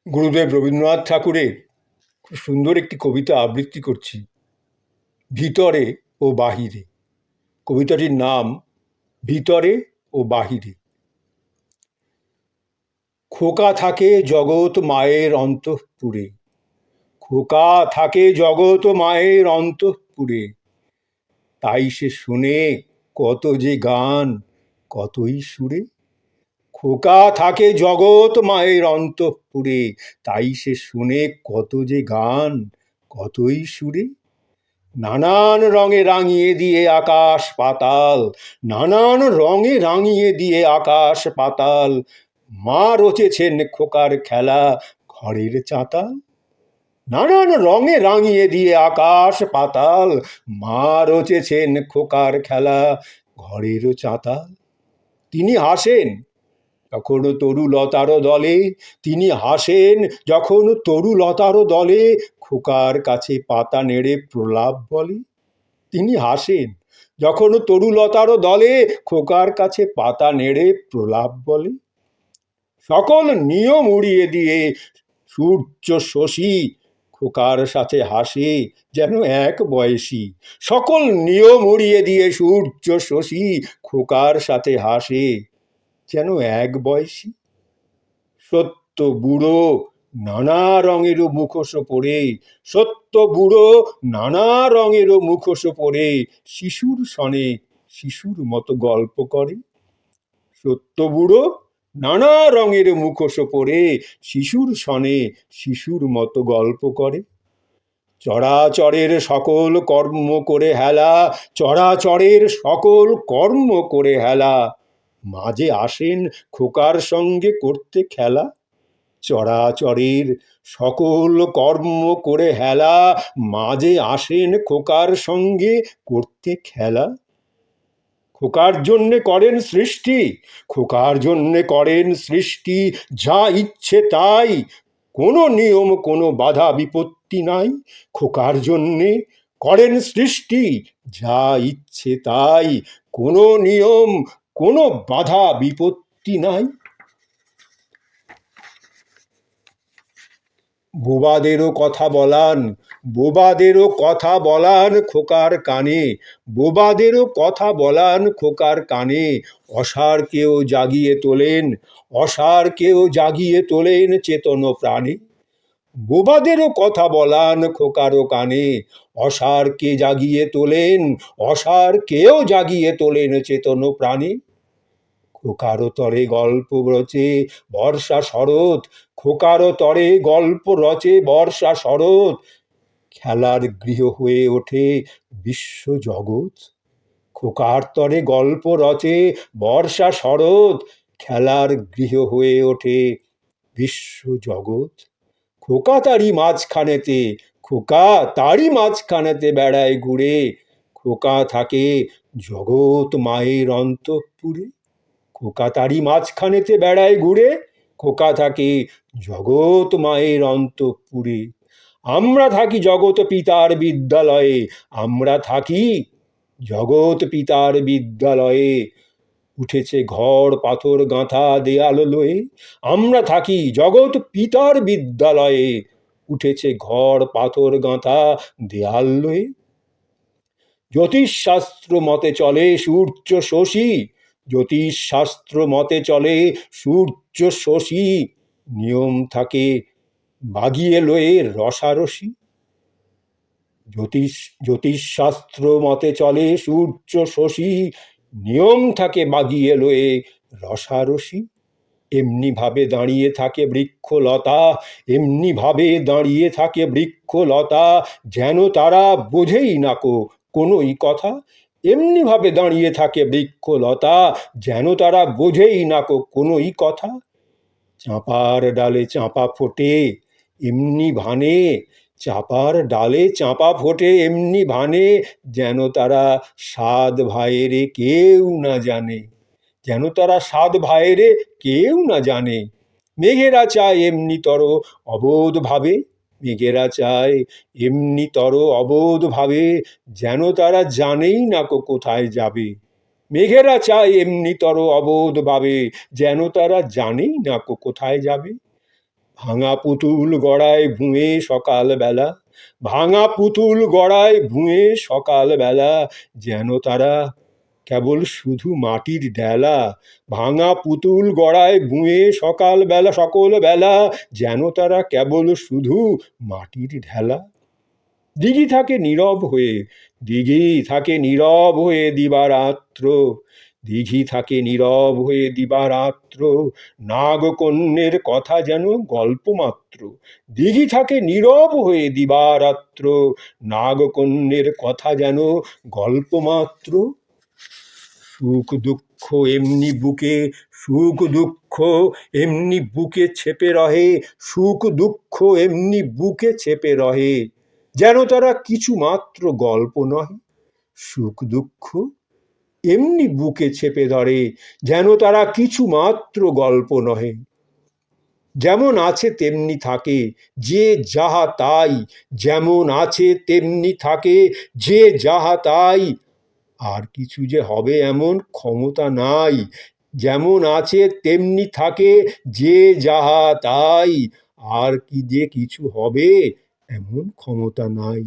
গুরুদেব রবীন্দ্রনাথ ঠাকুরের খুব সুন্দর একটি কবিতা আবৃত্তি করছি, ভিতরে ও বাহিরে। কবিতাটির নাম ভিতরে ও বাহিরে। খোকা থাকে জগৎ মায়ের অন্তঃপুরে, খোকা থাকে জগৎ মায়ের অন্তঃপুরে, তাই সে শুনে কত যে গান, কতই সুরে। খোকা থাকে জগৎ মায়ের অন্তঃপুরে, তাই সে শুনে কত যে গান, কতই সুরে। নানান রঙে রাঙিয়ে দিয়ে আকাশ পাতাল, নানান রঙে রাঙিয়ে দিয়ে আকাশ পাতাল, মা রচেছেন খোকার খেলা ঘরের চাতাল। নানান রঙে রাঙিয়ে দিয়ে আকাশ পাতাল, মা রচেছেন খোকার খেলা ঘরের চাতাল। তিনি হাসেন যখন তরুলতার দলে, তিনি হাসেন যখন তরুলতার দলে খোকার কাছে পাতা নেড়ে প্রলাপ বলে। তিনি হাসেন যখন তরুলতার দলে খোকার কাছে পাতা নেড়ে প্রলাপ বলে। সকল নিয়ম উড়িয়ে দিয়ে সূর্য শশী খোকার সাথে হাসে যেন এক বয়সী। সকল নিয়ম উড়িয়ে দিয়ে সূর্য শশী খোকার সাথে হাসে যেন এক বয়সী। সত্য বুড়ো নানা রঙেরও মুখোশ পরে, সত্য বুড়ো নানা রঙেরও মুখোশ পরে শিশুর সনে শিশুর মতো গল্প করে। সত্য বুড়ো নানা রঙের মুখোশ পরে শিশুর সনে শিশুর মতো গল্প করে। চরাচরের সকল কর্ম করে হেলা, চরাচরের সকল কর্ম করে হেলা, মাঝে আসেন খোকার সঙ্গে করতে খেলা। চরাচরের সকল কর্ম করে হেলা, মাঝে আসেন খোকার সঙ্গে করতে খেলা। খোকার জন্যে করেন সৃষ্টি, খোকার জন্যে করেন সৃষ্টি, যা ইচ্ছে তাই, কোনো নিয়ম কোনো বাধা বিপত্তি নাই। খোকার জন্যে করেন সৃষ্টি, যা ইচ্ছে তাই, কোনো নিয়ম কোনো বাধা বিপত্তি নাই। বোবাদেরও কথা বলান, বোবাদেরও কথা বলান খোকার কানে, বোবাদেরও কথা বলান খোকার কানে। অসারকেও জাগিয়ে তোলেন, অসারকেও জাগিয়ে তোলেন চেতন প্রাণে। বোবাদেরও কথা বলান খোকারও কানে, অসারকে জাগিয়ে তোলেন, অসারকেও জাগিয়ে তোলেন চেতন প্রাণে। খোকারও তরে গল্প রচে বর্ষা শরৎ, খোকারও তরে গল্প রচে বর্ষা শরৎ, খেলার গৃহ হয়ে ওঠে বিশ্ব জগৎ। খোকার তরে গল্প রচে বর্ষা শরৎ, খেলার গৃহ হয়ে ওঠে বিশ্ব জগৎ। খোকা তারই মাঝখানেতে, খোকা তারই মাঝখানেতে বেড়ায় ঘুরে, খোকা থাকে জগৎ মায়ের অন্তঃপুরে। খোকা তারই মাঝখানেতে বেড়ায় ঘুরে, খোকা থাকে জগৎ মায়ের অন্তঃপুরে। আমরা থাকি জগৎ পিতার বিদ্যালয়ে, আমরা থাকি জগৎ পিতার বিদ্যালয়ে, উঠেছে ঘর পাথর গাঁথা দেয়াল লয়ে। আমরা থাকি জগৎ পিতার বিদ্যালয়ে, উঠেছে ঘর পাথর গাঁথা দেয়াল লয়ে। জ্যোতিষশাস্ত্র মতে চলে সূর্য শশী, জ্যোতিষশাস্ত্র মতে চলে সূর্য শশী, নিয়ম থাকে বাগিয়ে লয়ে রসারসি। জ্যোতিষশাস্ত্র মতে চলে সূর্য শশী, নিয়ম থাকে বাগিয়ে লয়ে রসারসি। এমনি ভাবে দাঁড়িয়ে থাকে বৃক্ষলতা, এমনি ভাবে দাঁড়িয়ে থাকে বৃক্ষলতা, যেন তারা বোঝেই নাকো কোনোই কথা। এমনি ভাবে দাঁড়িয়ে থাকে বৃক্ষলতা, যেন তারা বোঝেই নাকো কোনোই কথা। চাঁপার ডালে চাঁপা ফোটে এমনি ভানে, চাঁপার ডালে চাঁপা ফোটে এমনি ভানে, যেন তারা সাত ভাইয়েরে কেউ না জানে, যেন তারা সাত ভাইয়েরে কেউ না জানে। মেঘেরা চায় এমনি তর অবোধ ভাবে, মেঘেরা চায় এমনি তর অবোধ ভাবে, যেন তারা জানেই না কোথায় যাবে। মেঘেরা চায় এমনি তর অবোধ ভাবে, যেন তারা জানেই না কোথায় যাবে। ভাঙা পুতুল গড়ায় ভুঁয়ে সকালবেলা, ভাঙা পুতুল গড়ায় ভুঁয়ে সকালবেলা, যেন তারা কেবল শুধু মাটির ডেলা। ভাঙা পুতুল গড়ায় ভুঁয়ে সকালবেলা, সকল বেলা, যেন তারা কেবল শুধু মাটির ঢেলা। দিঘি থাকে নীরব হয়ে, দিঘি থাকে নীরব হয়ে দিবারাত্র, দিঘি থাকে নীরব হয়ে দিবারাত্র, নাগকন্যের কথা যেন গল্প মাত্র। দিঘি থাকে নীরব হয়ে দিবারাত্র, নাগকন্যের কথা যেন গল্প মাত্র। সুখ দুঃখ এমনি বুকে, সুখ দুঃখ এমনি বুকে চেপে রহে, সুখ দুঃখ এমনি বুকে চেপে রহে, যেন তারা কিছু মাত্র গল্প নহে। সুখ দুঃখ এমনি বুকে চেপে ধরে, যেন তারা কিছু মাত্র গল্প নহে। যেমন আছে তেমনি থাকে যে যাহা তাই, যেমন আছে তেমনি থাকে যে যাহা তাই, আর কিছু যে হবে এমন ক্ষমতা নাই। যেমন আছে তেমনি থাকে যে যাহা তাই, আর কি যে কিছু হবে এমন ক্ষমতা নাই।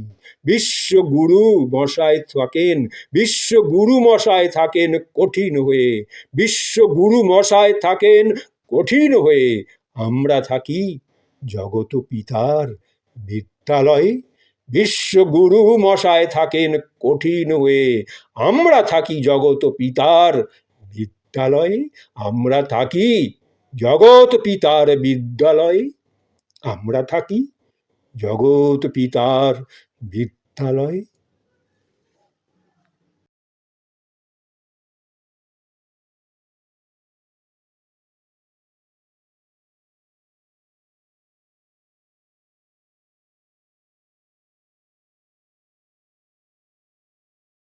বিশ্বগুরু মশায় থাকেন, বিশ্বগুরু মশায় থাকেন কঠিন হয়ে, বিশ্বগুরু মশায় থাকেন কঠিন হয়ে, আমরা থাকি জগত পিতার বিদ্যালয়ে। বিশ্বগুরু মশায় থাকেন কঠিন হয়ে, আমরা থাকি জগত পিতার বিদ্যালয়ে, আমরা থাকি জগৎ পিতার বিদ্যালয়ে, আমরা থাকি জগৎ পিতার বিদ্যালয়ে।